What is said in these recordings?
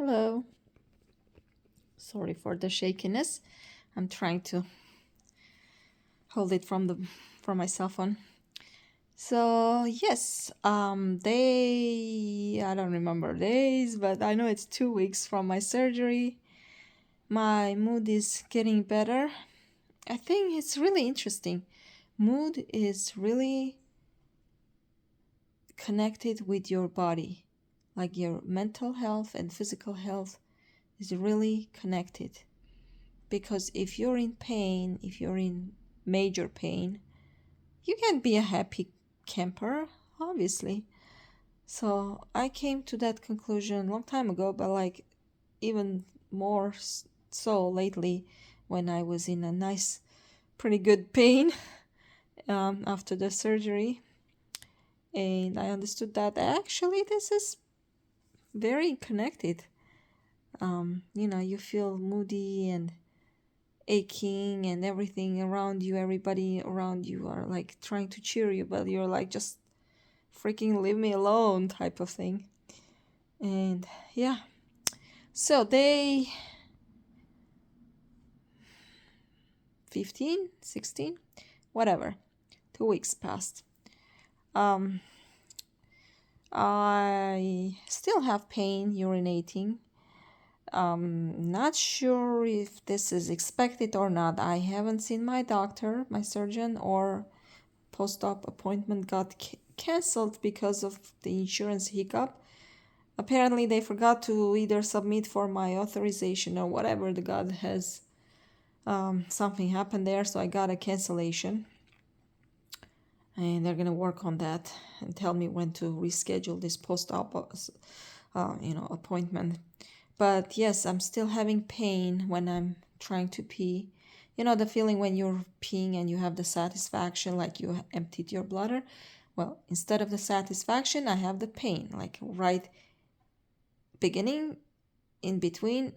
Hello. Sorry for the shakiness. I'm trying to hold it from my cell phone. So yes, I don't remember days, but I know it's 2 weeks from my surgery. My mood is getting better. I think it's really interesting. Mood is really connected with your body. Like your mental health and physical health is really connected. Because if you're in pain, if you're in major pain, you can't be a happy camper, obviously. So I came to that conclusion a long time ago, but like even more so lately when I was in a nice, pretty good pain after the surgery. And I understood that actually this is very connected. You feel moody and aching and everything around you, everybody around you are like trying to cheer you, but you're like, just freaking leave me alone type of thing. And yeah, so day 15, 16, whatever, 2 weeks passed. um I still have pain urinating. Not sure if this is expected or not. I haven't seen my doctor, my surgeon, or post-op appointment got cancelled because of the insurance hiccup. Apparently, they forgot to either submit for my authorization or whatever the god has. Something happened there, so I got a cancellation. And they're gonna work on that and tell me when to reschedule this post-op, appointment. But yes, I'm still having pain when I'm trying to pee. You know the feeling when you're peeing and you have the satisfaction like you emptied your bladder? Well, instead of the satisfaction, I have the pain, like right beginning, in between,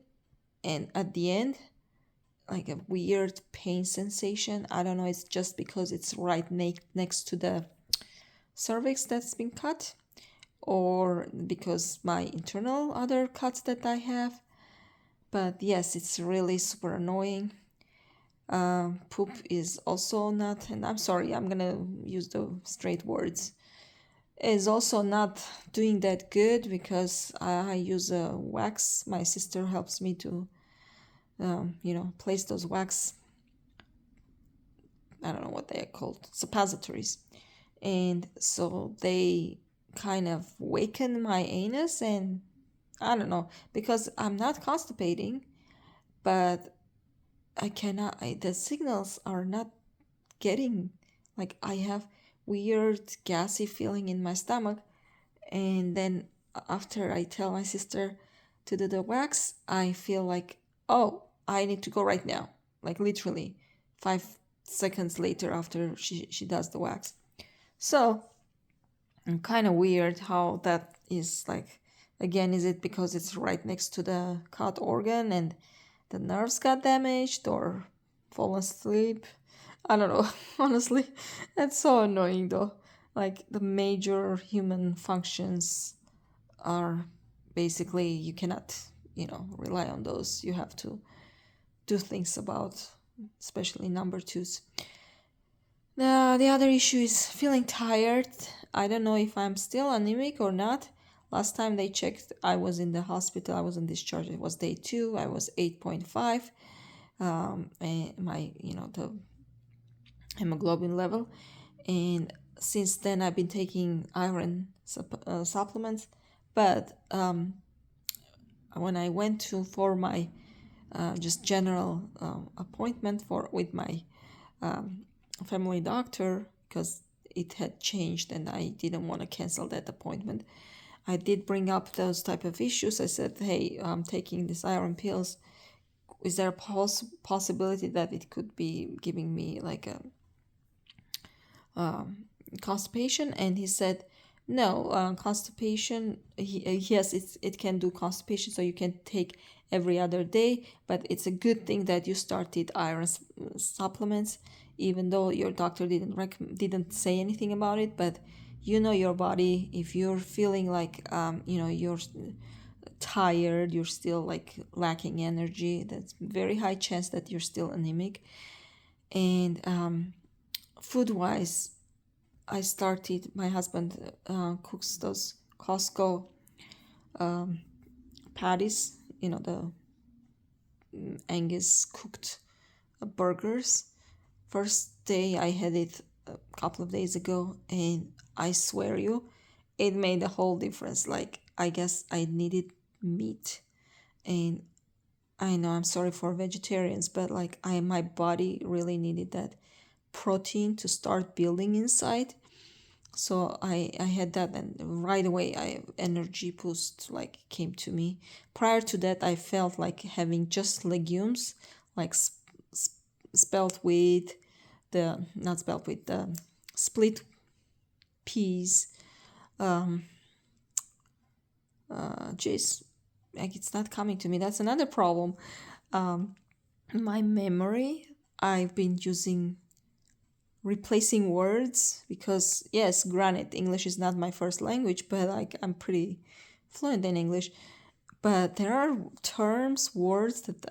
and at the end, like a weird pain sensation. I don't know, it's just because it's right next to the cervix that's been cut, or because my internal other cuts that I have. But yes, it's really super annoying. Poop is also not, and I'm sorry, I'm gonna use the straight words, is also not doing that good because I use a wax. My sister helps me to, place those wax. I don't know what they are called, suppositories, and so they kind of waken my anus, and I don't know, because I'm not constipating, but I cannot. The signals are not getting, like I have weird gassy feeling in my stomach, and then after I tell my sister to do the wax, I feel like, oh, I need to go right now, like literally 5 seconds later after she does the wax. So kind of weird how that is. Like, again, is it because it's right next to the cut organ and the nerves got damaged or fall asleep? I don't know. Honestly, that's so annoying though. Like the major human functions are basically, you cannot, rely on those. You have to do things about, especially number twos. The other issue is feeling tired. I don't know if I'm still anemic or not. Last time they checked, I was in the hospital, I was on discharge. It was day 2, I was 8.5. And my, the hemoglobin level. And since then, I've been taking iron supplements. But when I went to for my just general appointment for with my family doctor, because it had changed and I didn't want to cancel that appointment, I did bring up those type of issues. I said, hey, I'm taking these iron pills. Is there a possibility that it could be giving me like a constipation? And he said, no, constipation, yes, it can do constipation, so you can take every other day, but it's a good thing that you started iron supplements, even though your doctor didn't say anything about it. But your body, if you're feeling like you're tired, you're still like lacking energy. That's very high chance that you're still anemic. And food wise, I started, my husband cooks those Costco patties, the Angus cooked burgers. First day I had it a couple of days ago, and I swear you, it made a whole difference. Like, I guess I needed meat, and I know I'm sorry for vegetarians, but like my body really needed that protein to start building inside. So I had that, and right away I energy boost like came to me. Prior to that, I felt like having just legumes, like spelt wheat, the not spelt wheat, the split peas. Jeez, like it's not coming to me. That's another problem. My memory, I've been using replacing words because yes, granted, English is not my first language, but like I'm pretty fluent in English. But there are terms, words that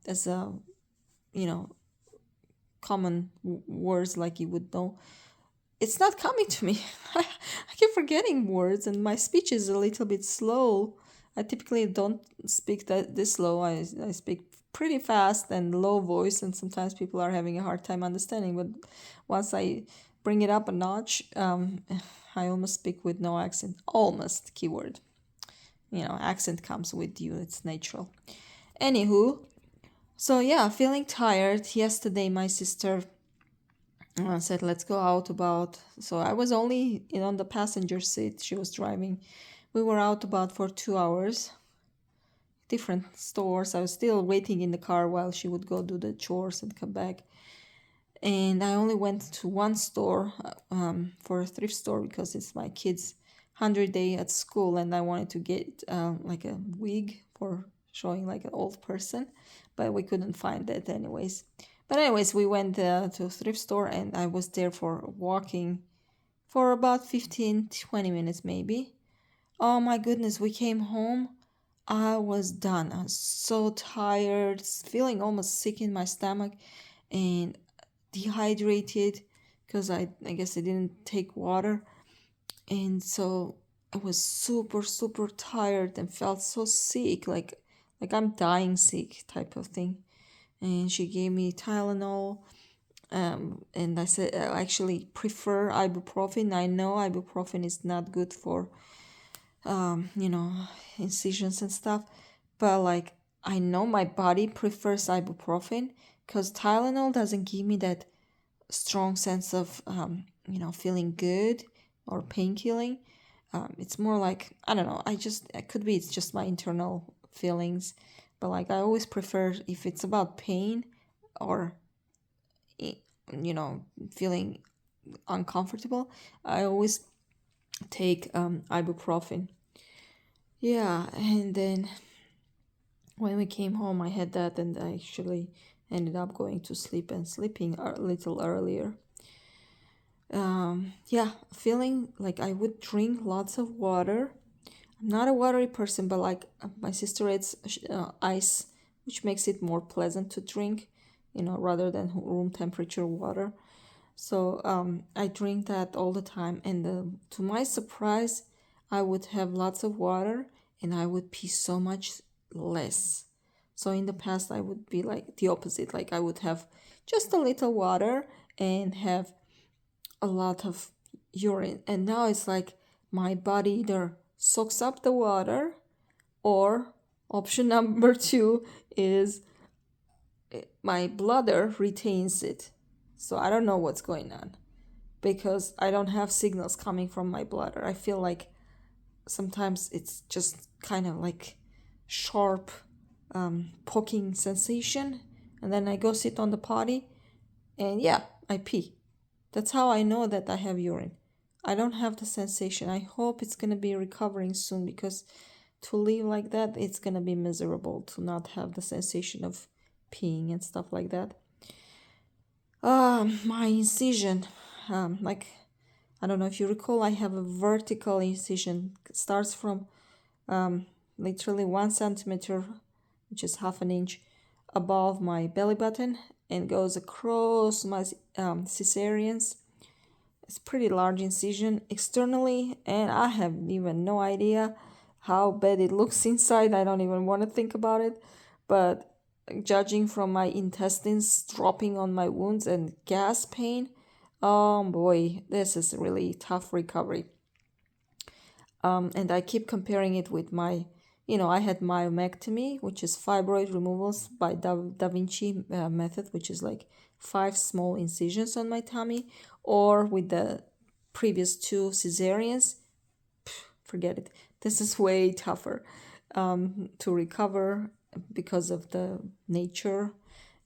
as a you know common words like you would know, it's not coming to me. I keep forgetting words, and my speech is a little bit slow. I typically don't speak this slow. I speak pretty fast and low voice, and sometimes people are having a hard time understanding. But once I bring it up a notch, I almost speak with no accent. Almost, keyword. Accent comes with you, it's natural. Anywho, so yeah, feeling tired. Yesterday, my sister said, let's go out about. So I was only on the passenger seat. She was driving. We were out about for 2 hours, different stores. I was still waiting in the car while she would go do the chores and come back. And I only went to one store for a thrift store because it's my kids' 100th day at school, and I wanted to get like a wig for showing like an old person, but we couldn't find that anyways. But anyways, we went to a thrift store, and I was there for walking for about 15-20 minutes maybe. Oh my goodness, we came home. I was done. I was so tired, feeling almost sick in my stomach, and dehydrated because I guess I didn't take water. And so I was super, super tired and felt so sick, like I'm dying sick type of thing. And she gave me Tylenol. And I said I actually prefer ibuprofen. I know ibuprofen is not good for you know, incisions and stuff. But like, I know my body prefers ibuprofen because Tylenol doesn't give me that strong sense of, feeling good or pain killing. It's more like, I don't know, it could be it's just my internal feelings. But like, I always prefer if it's about pain or, feeling uncomfortable, I always take ibuprofen. Yeah, and then when we came home, I had that, and I actually ended up going to sleep and sleeping a little earlier. Yeah, feeling like I would drink lots of water. I'm not a watery person, but like my sister adds ice, which makes it more pleasant to drink, rather than room temperature water. So I drink that all the time, and to my surprise, I would have lots of water, and I would pee so much less. So in the past, I would be like the opposite. Like I would have just a little water and have a lot of urine. And now it's like my body either soaks up the water, or option number two is my bladder retains it. So I don't know what's going on because I don't have signals coming from my bladder. I feel like sometimes it's just kind of like sharp poking sensation, and then I go sit on the potty, and yeah, I pee. That's how I know that I have urine. I don't have the sensation. I hope it's gonna be recovering soon because to live like that, it's gonna be miserable to not have the sensation of peeing and stuff like that. My incision, like I don't know if you recall, I have a vertical incision. It starts from literally 1 centimeter, which is half an inch above my belly button, and goes across my cesareans. It's pretty large incision externally, and I have even no idea how bad it looks inside. I don't even want to think about it. But judging from my intestines dropping on my wounds and gas pain, oh boy, this is really tough recovery. And I keep comparing it with my, I had myomectomy, which is fibroid removals by Da Vinci method, which is like 5 small incisions on my tummy, or with the previous 2 cesareans. Forget it. This is way tougher to recover because of the nature.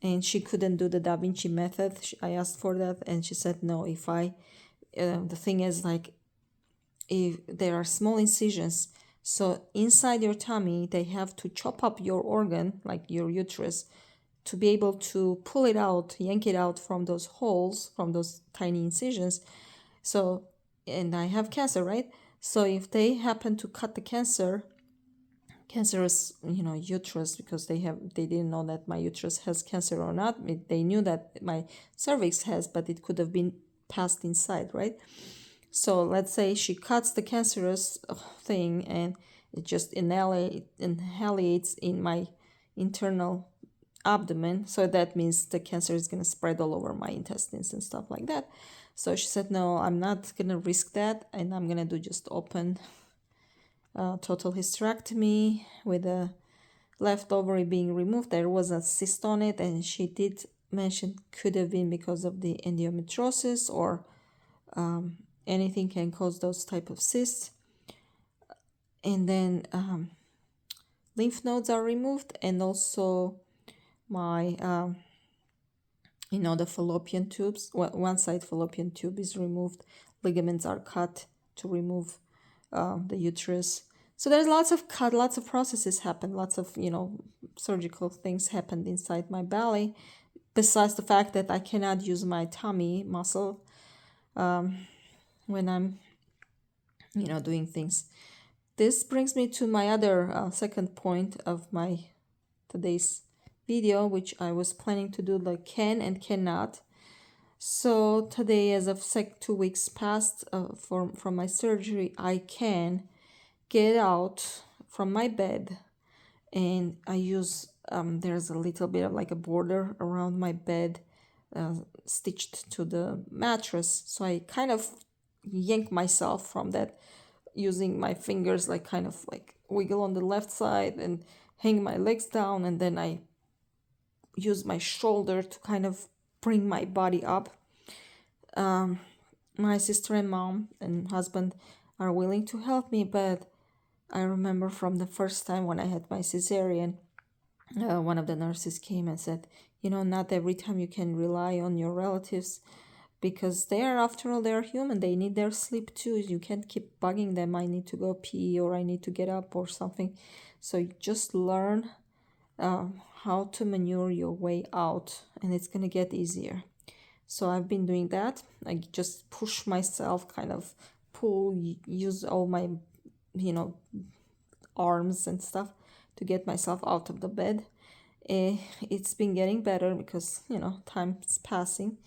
And she couldn't do the Da Vinci method. I asked for that, and she said no. The thing is, like, if there are small incisions, so inside your tummy they have to chop up your organ, like your uterus, to be able to pull it out, yank it out from those holes, from those tiny incisions. So, and I have cancer, right? So if they happen to cut the cancerous, uterus, because they didn't know that my uterus has cancer or not. They knew that my cervix has, but it could have been passed inside, right? So let's say she cuts the cancerous thing, and it just inhalates in my internal abdomen. So that means the cancer is going to spread all over my intestines and stuff like that. So she said, no, I'm not going to risk that, and I'm going to do just open total hysterectomy with a left ovary being removed. There was a cyst on it, and she did mention could have been because of the endometriosis, or anything can cause those type of cysts. And then lymph nodes are removed, and also my the fallopian tubes. One side fallopian tube is removed. Ligaments are cut to remove the uterus. So there's lots of processes happen, lots of surgical things happened inside my belly, besides the fact that I cannot use my tummy muscle when I'm doing things. This brings me to my other second point of my today's video, which I was planning to do like can and cannot. So today, as of 2 weeks past from my surgery, I can get out from my bed, and I use there's a little bit of like a border around my bed stitched to the mattress, so I kind of yank myself from that using my fingers, like kind of like wiggle on the left side and hang my legs down, and then I use my shoulder to kind of bring my body up. My sister and mom and husband are willing to help me, but I remember from the first time when I had my cesarean, one of the nurses came and said, not every time you can rely on your relatives, because after all, they're human. They need their sleep too. You can't keep bugging them. I need to go pee, or I need to get up, or something. So you just learn how to maneuver your way out, and it's going to get easier. So I've been doing that. I just push myself, kind of use all my, arms and stuff to get myself out of the bed. It's been getting better because, time's passing,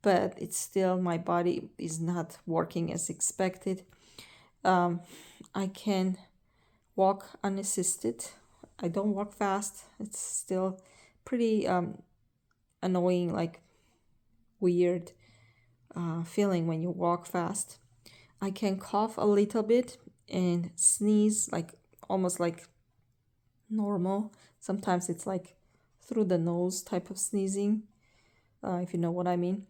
but it's still, my body is not working as expected. I can walk unassisted. I don't walk fast. It's still pretty annoying, like weird feeling when you walk fast. I can cough a little bit and sneeze, like almost like normal. Sometimes it's like through the nose type of sneezing, if you know what I mean.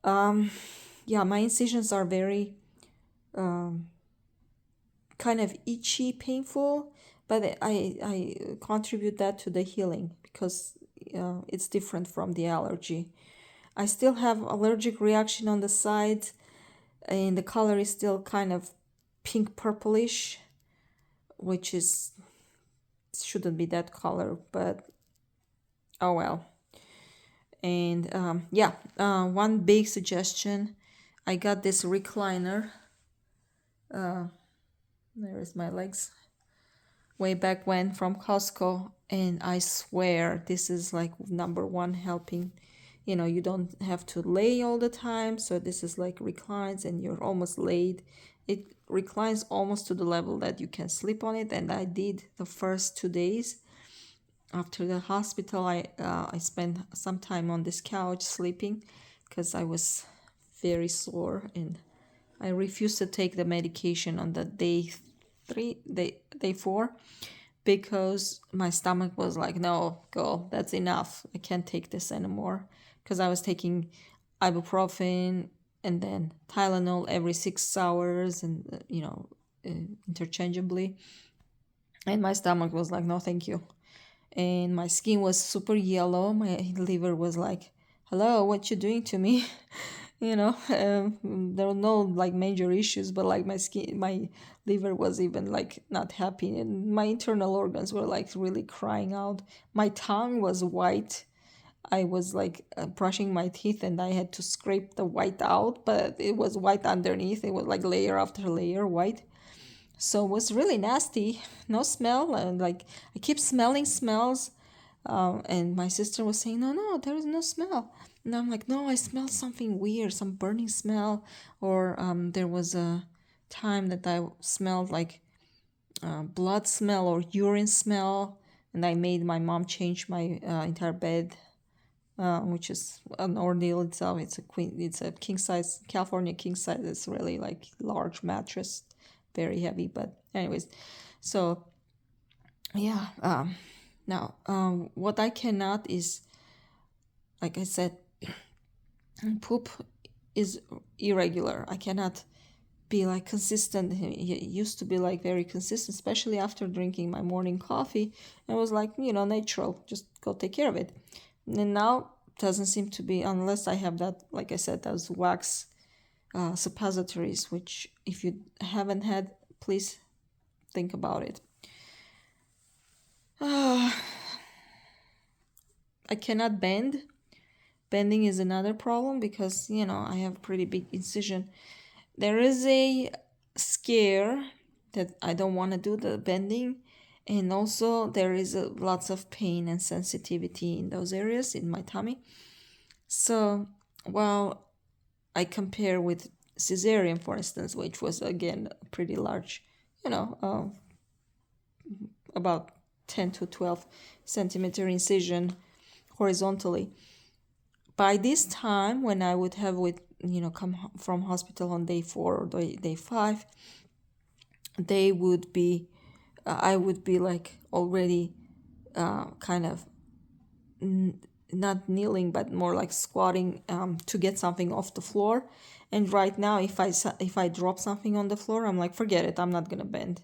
Yeah, my incisions are very kind of itchy, painful, but I contribute that to the healing because it's different from the allergy. I still have allergic reaction on the sides, and the color is still kind of pink purplish, which shouldn't be that color, but oh well. And one big suggestion, I got this recliner. There is my legs. way back when from Costco, and I swear this is like number one helping. You don't have to lay all the time, so this is like reclines and you're almost laid. It reclines almost to the level that you can sleep on it, and I did the first 2 days. After the hospital, I spent some time on this couch sleeping because I was very sore, and I refused to take the medication on the day 4, because my stomach was like, no, go, that's enough. I can't take this anymore. Because I was taking ibuprofen and then Tylenol every 6 hours, and interchangeably. And my stomach was like, no, thank you. And my skin was super yellow. My liver was like, hello, what you doing to me? There were no like major issues, but like my liver was even like not happy, and my internal organs were like really crying out. My tongue was white. I was like brushing my teeth, and I had to scrape the white out, but it was white underneath. It was like layer after layer white. So it was really nasty. No smell, and like I keep smelling smells. And my sister was saying, no, no, there is no smell. And I'm like, no, I smell something weird, some burning smell. Or there was a time that I smelled like blood smell or urine smell. And I made my mom change my entire bed, which is an ordeal itself. It's a king size, California king size. It's really like large mattress, very heavy. But anyways, so yeah. Now, what I cannot is, like I said, poop is irregular. I cannot be like consistent. It used to be like very consistent, especially after drinking my morning coffee. It was like, natural, just go take care of it. And now doesn't seem to be, unless I have that, like I said, those wax suppositories, which if you haven't had, please think about it. I cannot bend. Bending is another problem because, I have pretty big incision. There is a scare that I don't want to do the bending, and also there is lots of pain and sensitivity in those areas in my tummy. So while I compare with cesarean, for instance, which was again pretty large, about 10 to 12 centimeter incision horizontally. By this time, when I would have come from hospital on day 4 or day 5, they would be, I would be like already kind of not kneeling, but more like squatting to get something off the floor. And right now, if I drop something on the floor, I'm like, forget it, I'm not gonna bend.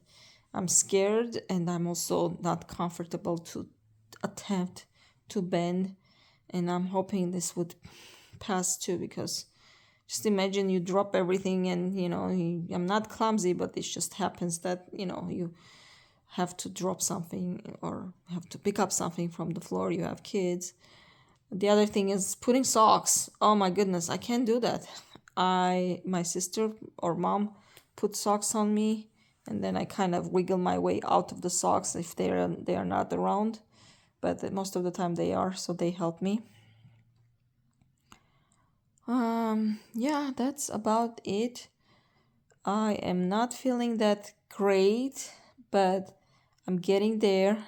I'm scared, and I'm also not comfortable to attempt to bend. And I'm hoping this would pass too, because just imagine you drop everything, and I'm not clumsy, but it just happens that you have to drop something or have to pick up something from the floor. You have kids. The other thing is putting socks. Oh my goodness, I can't do that. My sister or mom put socks on me, and then I kind of wiggle my way out of the socks if they are not around, but most of the time they are, so they help me. Yeah, that's about it. I am not feeling that great, but I'm getting there.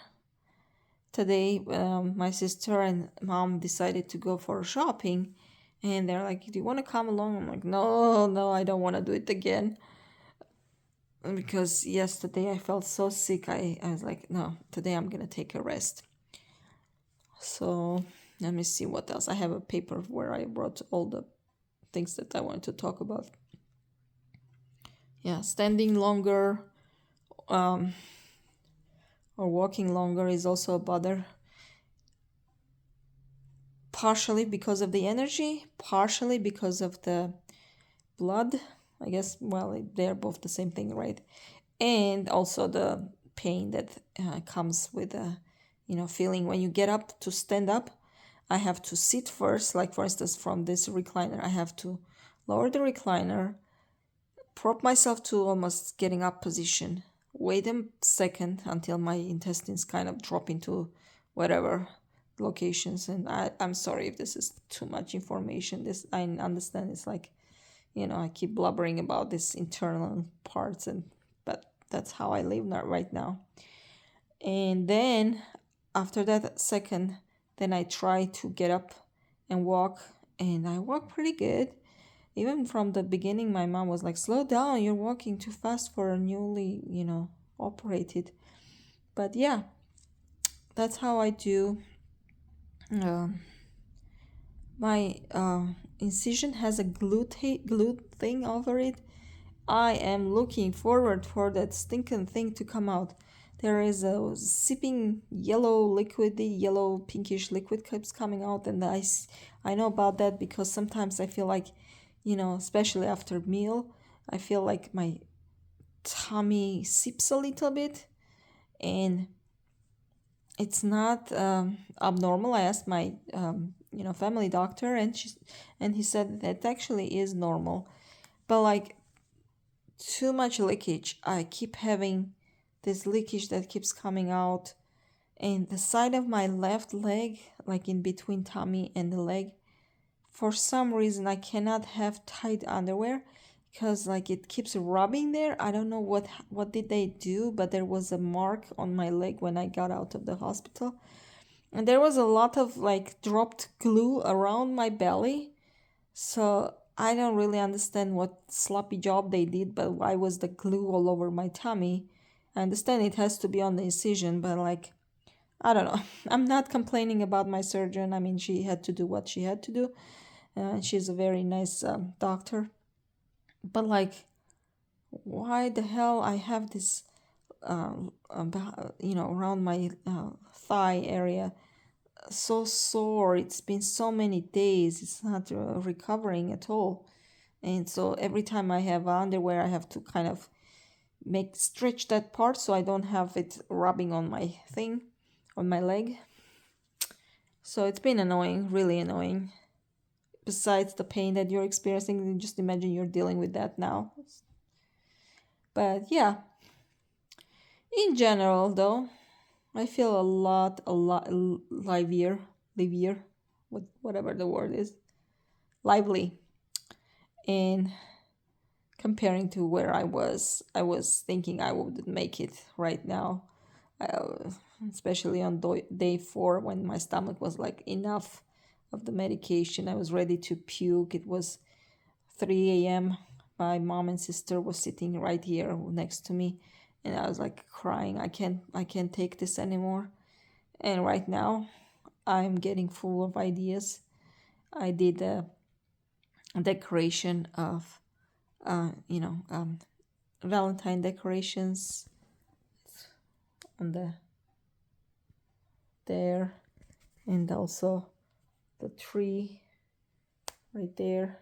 Today, my sister and mom decided to go for shopping, and they're like, do you want to come along? I'm like, no, no, I don't want to do it again. Because yesterday I felt so sick, I was like, no, today I'm going to take a rest. So let me see what else. I have a paper where I wrote all the things that I want to talk about. Yeah, standing longer or walking longer is also a bother. Partially because of the energy, partially because of the blood. I guess, well, they're both the same thing, right? And also the pain that comes with feeling when you get up to stand up. I have to sit first, like for instance from this recliner, I have to lower the recliner, prop myself to almost getting up position, wait a second until my intestines kind of drop into whatever locations. And I'm sorry if this is too much information. This, I understand, it's like, I keep blubbering about this internal parts, and but that's how I live now, right now. And then after that second, then I try to get up and walk, and I walk pretty good. Even from the beginning, my mom was like, slow down, you're walking too fast for a newly, operated. But yeah, that's how I do. Um, my incision has a glue thing over it. I am looking forward for that stinking thing to come out. There is a sipping yellow pinkish liquid keeps coming out, and I know about that because sometimes I feel like, especially after meal, I feel like my tummy sips a little bit, and it's not abnormal. I asked my family doctor, and he said that actually is normal, but like too much leakage. I keep having this leakage that keeps coming out, and the side of my left leg, like in between tummy and the leg, for some reason I cannot have tight underwear because like it keeps rubbing there. I don't know what did they do, but there was a mark on my leg when I got out of the hospital. And there was a lot of like dropped glue around my belly. So I don't really understand what sloppy job they did, but why was the glue all over my tummy? I understand it has to be on the incision, but like, I don't know. I'm not complaining about my surgeon. I mean, she had to do what she had to do. She's a very nice doctor. But like, why the hell I have this, around my thigh area so sore? It's been so many days. It's not recovering at all. And so every time I have underwear, I have to kind of make stretch that part so I don't have it rubbing on my thing, on my leg. So it's been annoying, really annoying. Besides the pain that you're experiencing, just imagine you're dealing with that now. But yeah, in general though, I feel a lot livier, whatever the word is, lively. And comparing to where I was thinking I would make it right now, uh, especially on day 4 when my stomach was like enough of the medication. I was ready to puke. It was 3 a.m. My mom and sister was sitting right here next to me, and I was like crying. I can't take this anymore. And right now, I'm getting full of ideas. I did a decoration of, Valentine decorations on the there, and also the tree right there.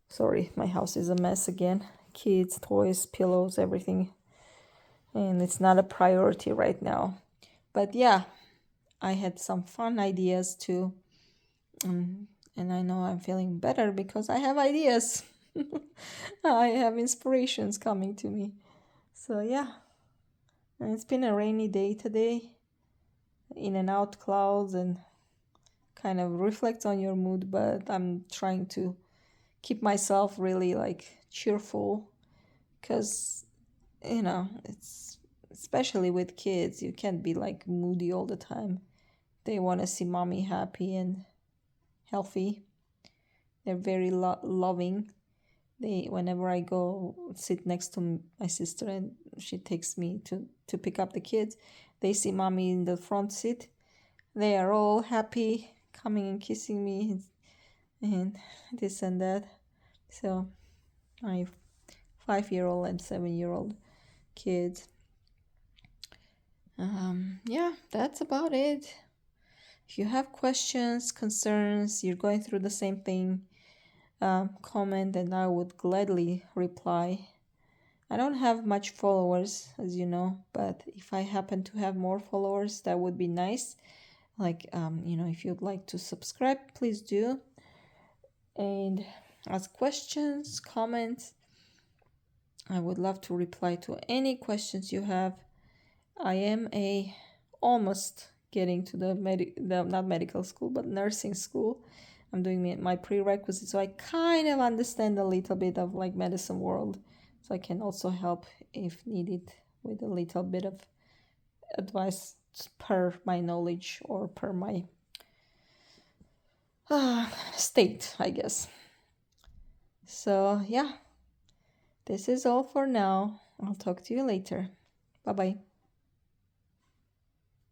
Sorry, my house is a mess again. Kids, toys, pillows, everything. And it's not a priority right now. But yeah, I had some fun ideas too. And I know I'm feeling better because I have ideas. I have inspirations coming to me. So yeah, and it's been a rainy day today. In and out clouds, and kind of reflects on your mood, but I'm trying to keep myself really like cheerful because it's especially with kids, you can't be like moody all the time. They want to see mommy happy and healthy. They're very loving. They, whenever I go sit next to my sister and she takes me to pick up the kids, they see mommy in the front seat. They are all happy, coming and kissing me and this and that. So my 5-year-old and 7-year-old kids. Yeah, that's about it. If you have questions, concerns, you're going through the same thing, comment and I would gladly reply. I don't have much followers, as you know, but if I happen to have more followers, that would be nice. Like, if you'd like to subscribe, please do. And ask questions, comment. I would love to reply to any questions you have. I am a almost getting to the not medical school but nursing school. I'm doing my prerequisites, so I kind of understand a little bit of like medicine world, so I can also help if needed with a little bit of advice per my knowledge or per my state, I guess. So yeah, this is all for now. I'll talk to you later. Bye bye.